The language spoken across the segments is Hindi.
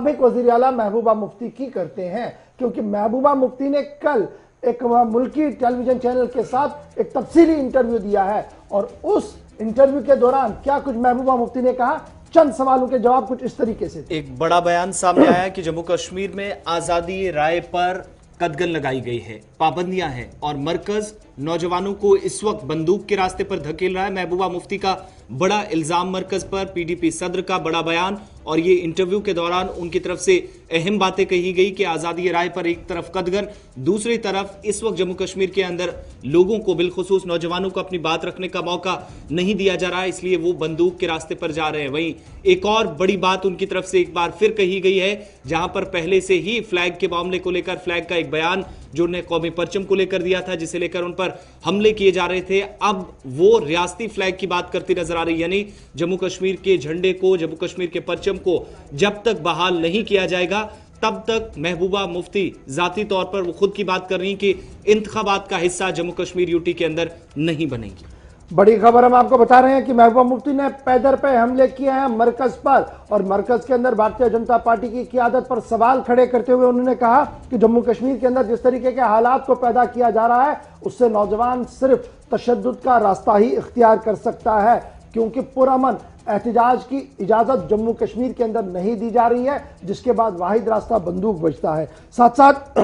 साबिक वजीर आला महबूबा मुफ्ती की करते हैं, क्योंकि महबूबा मुफ्ती ने कल एक मुल्की टेलीविजन चैनल के साथ एक तफसीली इंटरव्यू दिया है और उस इंटरव्यू के दौरान क्या कुछ महबूबा मुफ्ती ने कहा, चंद सवालों के जवाब कुछ इस तरीके से। एक बड़ा बयान सामने आया कि जम्मू कश्मीर में आजादी राय पर कदगन लगाई गई है, पाबंदियां हैं और मरकज नौजवानों को इस वक्त बंदूक के रास्ते पर धकेल रहा है। महबूबा मुफ्ती का बड़ा इल्जाम मरकज पर, पीडीपी सदर का बड़ा बयान और ये इंटरव्यू के दौरान उनकी तरफ से अहम बातें कही गई कि आजादी राय पर एक तरफ कदगन, दूसरी तरफ इस वक्त जम्मू कश्मीर के अंदर लोगों को, बिलखुसूस नौजवानों को अपनी बात रखने का मौका नहीं दिया जा रहा है, इसलिए वो बंदूक के रास्ते पर जा रहे हैं। वहीं एक और बड़ी बात उनकी तरफ से एक बार फिर कही गई है, जहां पर पहले से ही फ्लैग के मामले को लेकर फ्लैग का एक बयान जो उन्हें कौमी परचम को लेकर दिया था, जिसे लेकर उन पर हमले किए जा रहे थे, अब वो रियासती फ्लैग की बात करती नजर आ रही। यानी जम्मू कश्मीर के झंडे को, जम्मू कश्मीर के परचम को जब तक बहाल नहीं किया जाएगा तब तक महबूबा मुफ्ती जाती तौर पर वो खुद की बात कर रही कि इंतखाबात का हिस्सा जम्मू कश्मीर यूटी के अंदर नहीं बनेगी। बड़ी खबर हम आपको बता रहे हैं कि महबूबा मुफ्ती ने पैदर पे हमले किए हैं मरकज पर, और मरकज के अंदर भारतीय जनता पार्टी की क़ियादत पर सवाल खड़े करते हुए उन्होंने कहा कि जम्मू कश्मीर के अंदर जिस तरीके के हालात को पैदा किया जा रहा है उससे नौजवान सिर्फ तशद्दुद का रास्ता ही इख्तियार कर सकता है, क्योंकि पुरअमन एहतजाज की इजाजत जम्मू कश्मीर के अंदर नहीं दी जा रही है, जिसके बाद वाहिद रास्ता बंदूक बचता है। साथ साथ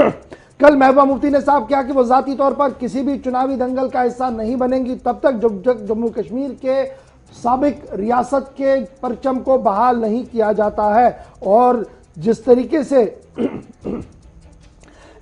कल महबूबा मुफ्ती ने साफ किया कि वो जाती तौर पर किसी भी चुनावी दंगल का हिस्सा नहीं बनेंगी तब तक जब तक जम्मू कश्मीर के साबिक रियासत के परचम को बहाल नहीं किया जाता है। और जिस तरीके से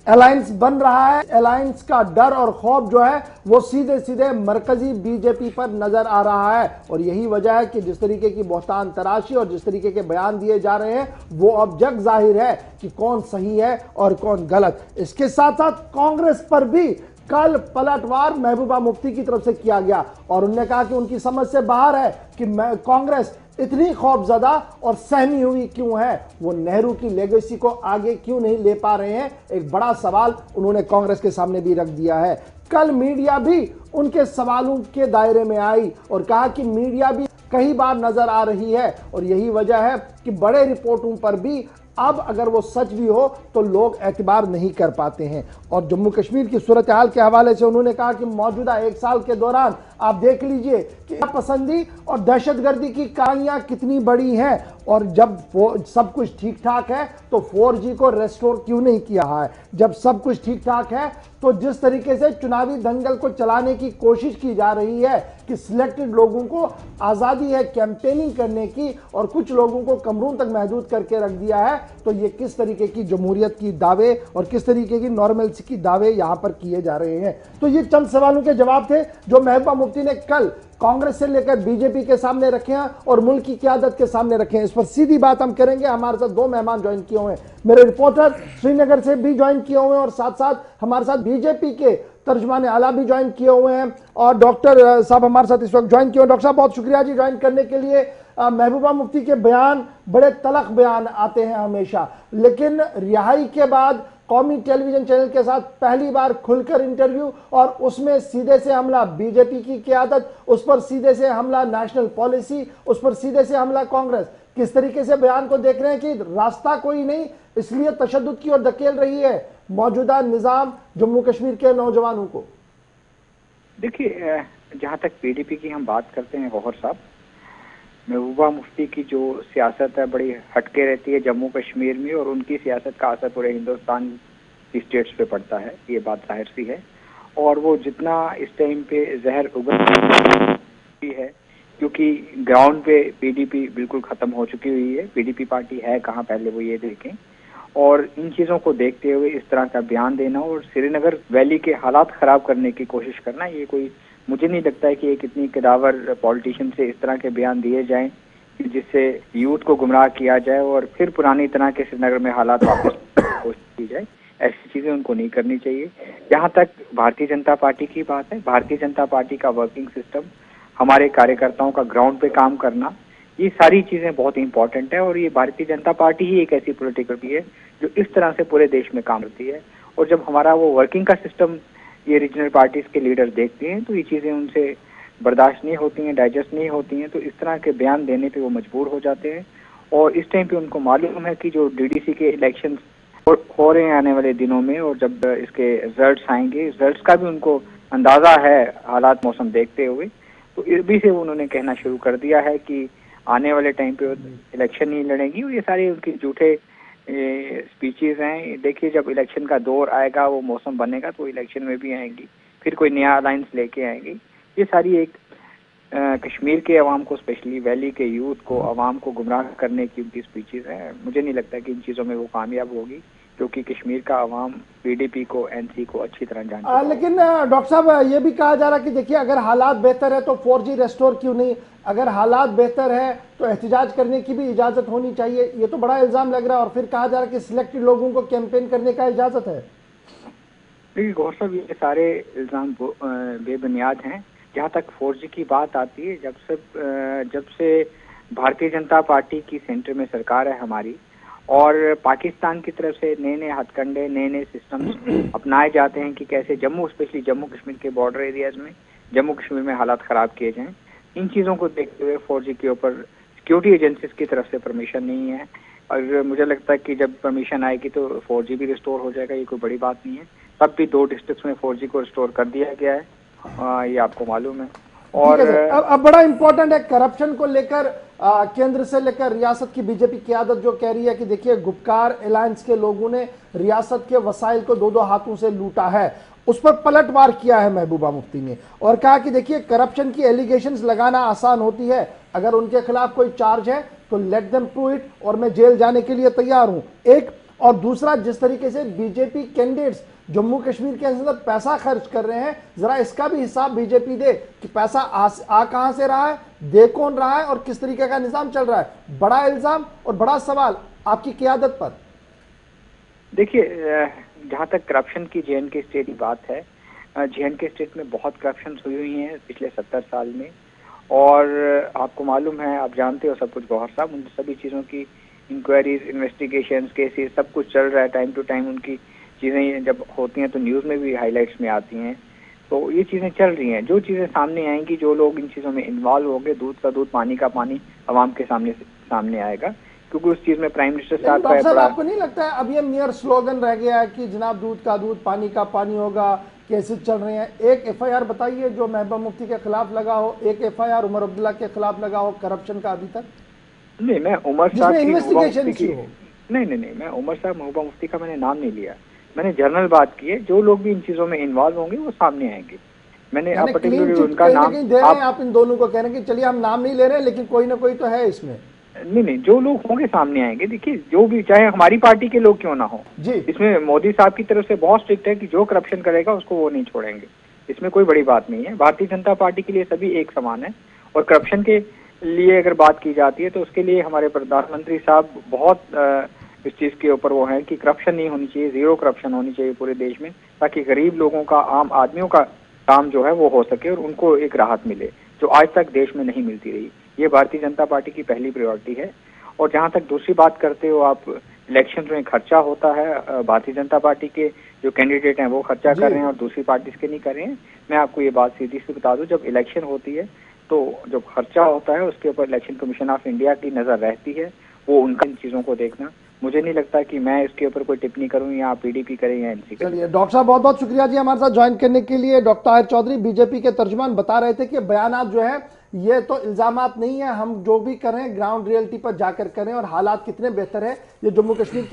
अलायंस बन रहा है, अलायंस का डर और खौफ जो है वो सीधे सीधे मरकजी बीजेपी पर नजर आ रहा है, और यही वजह है कि जिस तरीके की बहतान तराशी और जिस तरीके के बयान दिए जा रहे हैं वो अब जग जाहिर है कि कौन सही है और कौन गलत। इसके साथ साथ कांग्रेस पर भी कल पलटवार महबूबा मुफ्ती की तरफ से किया गया और उन्होंने कहा कि उनकी समझ से बाहर है कि कांग्रेस इतनी खौफजदा और सहमी हुई क्यों है, वो नेहरू की लेगेसी को आगे क्यों नहीं ले पा रहे हैं, एक बड़ा सवाल उन्होंने कांग्रेस के सामने भी रख दिया है। कल मीडिया भी उनके सवालों के दायरे में आई और कहा कि मीडिया भी कई बार नजर आ रही है और यही वजह है कि बड़े रिपोर्टों पर भी अब अगर वो सच भी हो तो लोग एतबार नहीं कर पाते हैं। और जम्मू कश्मीर की सूरत हाल के हवाले से उन्होंने कहा कि मौजूदा एक साल के दौरान आप देख लीजिए कि पसंदी और दहशतगर्दी की कहानियां कितनी बड़ी हैं, और जब सब कुछ ठीक ठाक है तो 4G को रेस्टोर क्यों नहीं किया है, जब सब कुछ ठीक ठाक है तो जिस तरीके से चुनावी दंगल को चलाने की कोशिश की जा रही है कि सिलेक्टेड लोगों को आज़ादी है कैंपेनिंग करने की और कुछ लोगों को कमरों तक महदूद करके रख दिया है, तो ये किस तरीके की जमहूरियत की दावे और किस तरीके की नॉर्मलसी की दावे यहाँ पर किए जा रहे हैं। तो ये चंद सवालों के जवाब थे जो महबूबा मुफ्ती ने कल कांग्रेस से लेकर बीजेपी के सामने रखे हैं और मुल्क की क़यादत के सामने रखे हैं। इस पर सीधी बात हम करेंगे। हमारे साथ दो मेहमान ज्वाइन किए हुए हैं, मेरे रिपोर्टर श्रीनगर से भी ज्वाइन किए हुए हैं और साथ साथ हमारे साथ बीजेपी के तर्जुमान आला भी ज्वाइन किए हुए हैं और डॉक्टर साहब हमारे साथ इस वक्त ज्वाइन किए हुए। डॉक्टर साहब बहुत शुक्रिया जी ज्वाइन करने के लिए। महबूबा मुफ्ती के बयान बड़े तलख बयान आते हैं हमेशा, लेकिन रिहाई के बाद कौमी टेलीविजन चैनल के साथ पहली बार खुलकर इंटरव्यू और उसमें सीधे से हमला बीजेपी की क़यादत, उस पर सीधे से हमला नेशनल पॉलिसी, उस पर सीधे से हमला कांग्रेस। किस तरीके से बयान को देख रहे हैं कि रास्ता कोई नहीं इसलिए तशद्दुद की ओर धकेल रही है मौजूदा निजाम जम्मू कश्मीर के नौजवानों को? देखिए, जहाँ तक पीडीपी की हम बात करते हैं गौहर साहब, महबूबा मुफ्ती की जो सियासत है बड़ी हटके रहती है जम्मू कश्मीर में और उनकी सियासत का असर पूरे हिंदुस्तान की स्टेट्स पे पड़ता है, ये बात जाहिर सी है। और वो जितना इस टाइम पे जहर उगल है क्योंकि ग्राउंड पे पीडीपी बिल्कुल ख़त्म हो चुकी हुई है। पीडीपी पार्टी है कहाँ पहले वो ये देखें, और इन चीज़ों को देखते हुए इस तरह का बयान देना और श्रीनगर वैली के हालात ख़राब करने की कोशिश करना, ये कोई मुझे नहीं लगता है कि एक इतनी कदावर पॉलिटिशियन से इस तरह के बयान दिए जाएं जिससे यूथ को गुमराह किया जाए और फिर पुरानी तरह के श्रीनगर में हालात वापस कोशिश की जाए। ऐसी चीज़ें उनको नहीं करनी चाहिए। जहाँ तक भारतीय जनता पार्टी की बात है, भारतीय जनता पार्टी का वर्किंग सिस्टम, हमारे कार्यकर्ताओं का ग्राउंड पे काम करना, ये सारी चीज़ें बहुत इंपॉर्टेंट है। और ये भारतीय जनता पार्टी ही एक ऐसी पॉलिटिकल पार्टी है जो इस तरह से पूरे देश में काम करती है। और जब हमारा वो वर्किंग का सिस्टम ये रीजनल पार्टीज के लीडर देखते हैं तो ये चीज़ें उनसे बर्दाश्त नहीं होती हैं, डाइजेस्ट नहीं होती हैं, तो इस तरह के बयान देने पे वो मजबूर हो जाते हैं। और इस टाइम पे उनको मालूम है कि जो डीडीसी के इलेक्शन हो रहे हैं आने वाले दिनों में, और जब इसके रिजल्ट्स आएंगे, रिजल्ट्स का भी उनको अंदाजा है हालात मौसम देखते हुए, तो इसी से उन्होंने कहना शुरू कर दिया है कि आने वाले टाइम पे इलेक्शन नहीं लड़ेंगी। और ये सारे उनके झूठे स्पीचेस हैं। देखिए, जब इलेक्शन का दौर आएगा, वो मौसम बनेगा, तो इलेक्शन में भी आएंगी, फिर कोई नया अलायंस लेके आएंगी। ये सारी एक कश्मीर के अवाम को, स्पेशली वैली के यूथ को, अवाम को गुमराह करने की उनकी स्पीचेस हैं। मुझे नहीं लगता कि इन चीज़ों में वो कामयाब होगी, क्योंकि कश्मीर का अवाम पीडीपी को, एनसी को अच्छी तरह जानता है। लेकिन डॉक्टर साहब, ये भी कहा जा रहा है कि देखिए, अगर हालात बेहतर है तो 4G रेस्टोर क्यों नहीं, अगर हालात बेहतर है तो एहतजाज करने की भी इजाजत होनी चाहिए। ये तो बड़ा इल्जाम लग रहा है। और फिर कहा जा रहा है कि सिलेक्टेड लोगों को कैंपेन करने का इजाजत है। देखिए गौर साहब, ये सारे इल्जाम बेबुनियाद हैं। जहाँ तक 4G की बात आती है, जब से भारतीय जनता पार्टी की सेंटर में सरकार है हमारी, और पाकिस्तान की तरफ से नए नए हथकंडे, नए नए सिस्टम्स अपनाए जाते हैं कि कैसे स्पेशली जम्मू कश्मीर के बॉर्डर एरियाज में, जम्मू कश्मीर में हालात ख़राब किए जाएं। इन चीज़ों को देखते हुए 4G के ऊपर सिक्योरिटी एजेंसीज की तरफ से परमिशन नहीं है। और मुझे लगता है कि जब परमिशन आएगी तो 4G भी रिस्टोर हो जाएगा, ये कोई बड़ी बात नहीं है। तब भी 2 डिस्ट्रिक्ट्स में 4G को रिस्टोर कर दिया गया है, ये आपको मालूम है। और अब बड़ा इंपॉर्टेंट है करप्शन को लेकर, केंद्र से लेकर रियासत की बीजेपी क़यादत जो कह रही है कि देखिए, गुपकार अलायंस के लोगों ने रियासत के वसाइल को 2-2 हाथों से लूटा है, उस पर पलटवार किया है महबूबा मुफ्ती ने, और कहा कि देखिए, करप्शन की एलिगेशंस लगाना आसान होती है, अगर उनके खिलाफ कोई चार्ज है तो लेट देम प्रूव इट, और मैं जेल जाने के लिए तैयार हूं। एक, और दूसरा, जिस तरीके से बीजेपी कैंडिडेट्स जम्मू कश्मीर के अंदर पैसा खर्च कर रहे हैं, जरा इसका भी हिसाब बीजेपी दे कि पैसा आ कहां से रहा है, दे कौन रहा है, और किस तरीके का निजाम चल रहा है। बड़ा इल्जाम और बड़ा सवाल आपकी क़यादत पर। देखिए, जहाँ तक करप्शन की जे.एंड.के स्टेट की बात है, जे.एंड.के स्टेट में बहुत करप्शन हुई हैं पिछले 70 साल में, और आपको मालूम है, आप जानते हो सब कुछ गौहर साहब, उन सभी चीज़ों की इंक्वायरीज, इन्वेस्टिगेशंस, केसेस, सब कुछ चल रहा है। टाइम टू टाइम उनकी चीज़ें जब होती हैं तो न्यूज़ में भी हाईलाइट्स में आती हैं। तो ये चीज़ें चल रही हैं। जो चीज़ें सामने आएंगी, जो लोग इन चीज़ों में इन्वॉल्व होंगे, दूध का दूध, पानी का पानी आवाम के सामने आएगा, क्योंकि उस चीज़ में प्राइम मिनिस्टर साहब का बड़ा। आपको नहीं लगता है अब ये मेयर स्लोगन रह गया है कि जनाब दूध का दूध, पानी का पानी होगा, केसेस चल रहे हैं? एक FIR बताइए जो महबूबा मुफ्ती के खिलाफ लगा हो, एक FIR उमर अब्दुल्ला के खिलाफ लगा हो करप्शन का अभी तक? नहीं, मैं उमर साहब नहीं, मैं उमर साहब महबूबा मुफ्ती का मैंने नाम नहीं लिया। मैंने जनरल बात की है। जो लोग भी इन चीजों में इन्वॉल्व होंगे वो सामने आएंगे। मैंने आप पर्टिकुलरली उनका नाम आप इन दोनों को कह रहे हैं कि चलिए हम नाम नहीं ले रहे, लेकिन कोई ना कोई तो है इसमें। नहीं, जो लोग होंगे सामने आएंगे। देखिए, जो भी, चाहे हमारी पार्टी के लोग क्यों ना हो, इसमें मोदी साहब की तरफ से बहुत स्ट्रिक्ट है कि जो करप्शन करेगा उसको वो नहीं छोड़ेंगे। इसमें कोई बड़ी बात नहीं है। भारतीय जनता पार्टी के लिए सभी एक समान है। और करप्शन के लिए अगर बात की जाती है तो उसके लिए हमारे प्रधानमंत्री साहब बहुत इस चीज के ऊपर वो है कि करप्शन नहीं होनी चाहिए, जीरो करप्शन होनी चाहिए पूरे देश में, ताकि गरीब लोगों का, आम आदमियों का काम जो है वो हो सके और उनको एक राहत मिले जो आज तक देश में नहीं मिलती रही। ये भारतीय जनता पार्टी की पहली प्रायोरिटी है। और जहाँ तक दूसरी बात करते हो आप, इलेक्शन में खर्चा होता है, भारतीय जनता पार्टी के जो कैंडिडेट हैं वो खर्चा कर रहे हैं और दूसरी पार्टी के नहीं कर रहे हैं। मैं आपको ये बात सीधी सी बता दूं, जब इलेक्शन होती है तो जो खर्चा होता है उसके ऊपर इलेक्शन कमीशन ऑफ इंडिया की नजर रहती है, वो उनका इन चीजों को देखना। मुझे नहीं लगता कि मैं इसके ऊपर कोई टिप्पणी करूं, या पीडीपी करें या एनसी करें। चलिए डॉक्टर साहब, बहुत बहुत शुक्रिया जी हमारे साथ ज्वाइन करने के लिए। डॉक्टर ताहिर चौधरी बीजेपी के तर्जुमान बता रहे थे कि बयानात जो है ये तो इल्जामात नहीं है, हम जो भी कर रहे हैं ग्राउंड रियलिटी पर जाकर करें, और हालात कितने बेहतर है ये जम्मू कश्मीर के